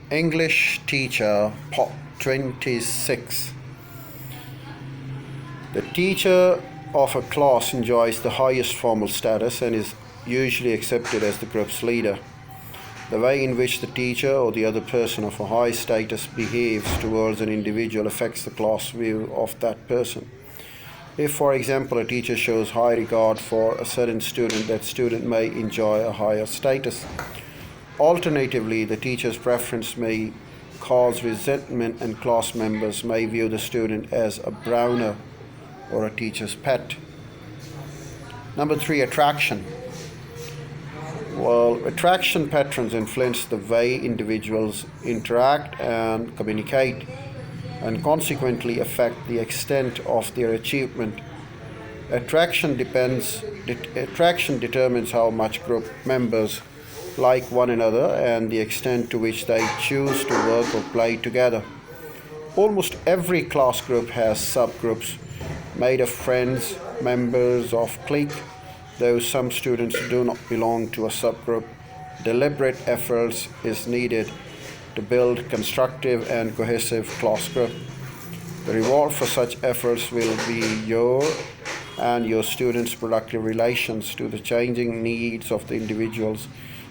English teacher, Part 26. The teacher of a class enjoys the highest formal status and is usually accepted as the group's leader. The way in which the teacher or the other person of a high status behaves towards an individual affects the class view of that person. If, for example, a teacher shows high regard for a certain student, that student may enjoy a higher status. Alternatively, the teacher's preference may cause resentment, and class members may view the student as a browner or a teacher's pet. Number 3, attraction. Well, attraction patterns influence the way individuals interact and communicate, and consequently affect the extent of their achievement. Attraction determines how much group members like one another and the extent to which they choose to work or play together. Almost every class group has subgroups made of friends, members of clique. Though some students do not belong to a subgroup, deliberate efforts is needed to build constructive and cohesive class group. The reward for such efforts will be your and your students' productive relations to the changing needs of the individuals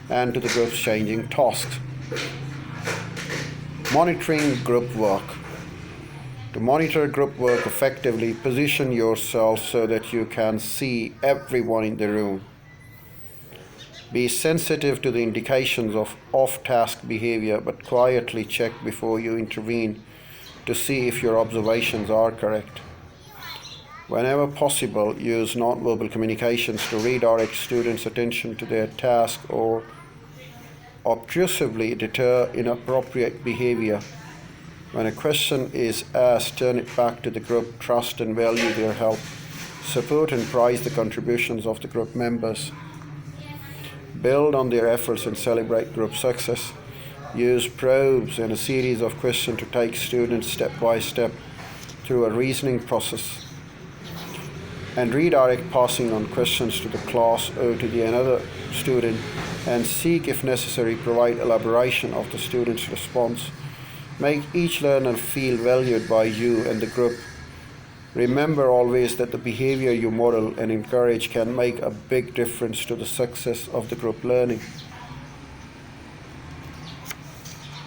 and to the group's changing tasks. Monitoring group work. To monitor group work effectively, position yourself so that you can see everyone in the room. Be sensitive to the indications of off-task behavior, but quietly check before you intervene to see if your observations are correct. Whenever possible, use nonverbal communications to redirect students' attention to their task or obtrusively deter inappropriate behavior. When a question is asked, turn it back to the group. Trust and value their help. Support and prize the contributions of the group members. Build on their efforts and celebrate group success. Use probes and a series of questions to take students step by step through a reasoning process. And redirect passing on questions to the class or to another student, and seek, if necessary, provide elaboration of the student's response. Make each learner feel valued by you and the group. Remember always that the behavior you model and encourage can make a big difference to the success of the group learning.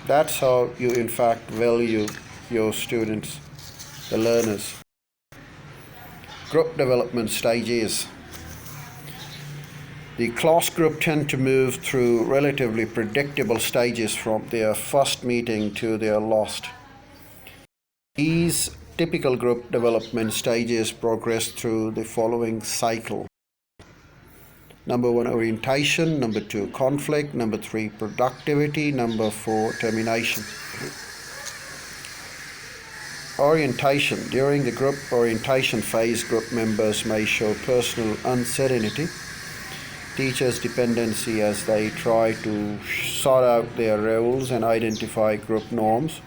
That's how you in fact value your students, the learners. Group development stages. The class group tend to move through relatively predictable stages from their first meeting to their last. These typical group development stages progress through the following cycle. Number 1, orientation. Number 2, conflict. Number 3, productivity. Number 4, termination. Orientation. During the group orientation phase, group members may show personal uncertainty, teachers' dependency as they try to sort out their roles and identify group norms.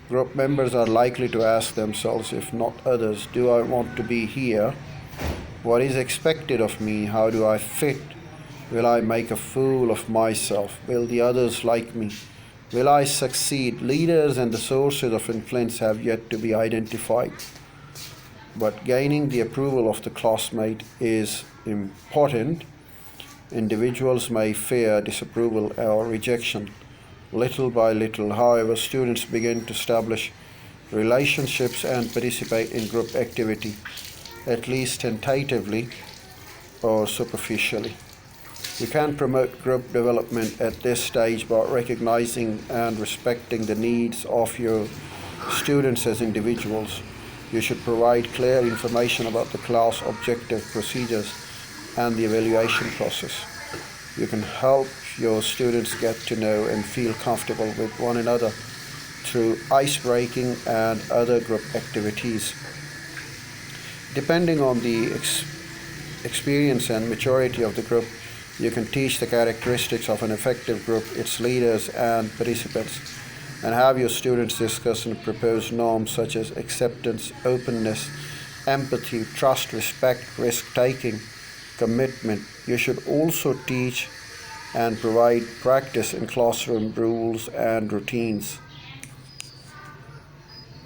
Group members are likely to ask themselves, if not others, do I want to be here? What is expected of me? How do I fit? Will I make a fool of myself? Will the others like me? Will I succeed? Leaders and the sources of influence have yet to be identified. But gaining the approval of the classmate is important. Individuals may fear disapproval or rejection. Little by little, however, students begin to establish relationships and participate in group activity, at least tentatively or superficially. You can promote group development at this stage by recognizing and respecting the needs of your students as individuals. You should provide clear information about the class objective, procedures, and the evaluation process. You can help your students get to know and feel comfortable with one another through ice-breaking and other group activities. Depending on the experience and maturity of the group, you can teach the characteristics of an effective group, its leaders and participants, and have your students discuss and propose norms such as acceptance, openness, empathy, trust, respect, risk-taking, commitment. You should also teach and provide practice in classroom rules and routines.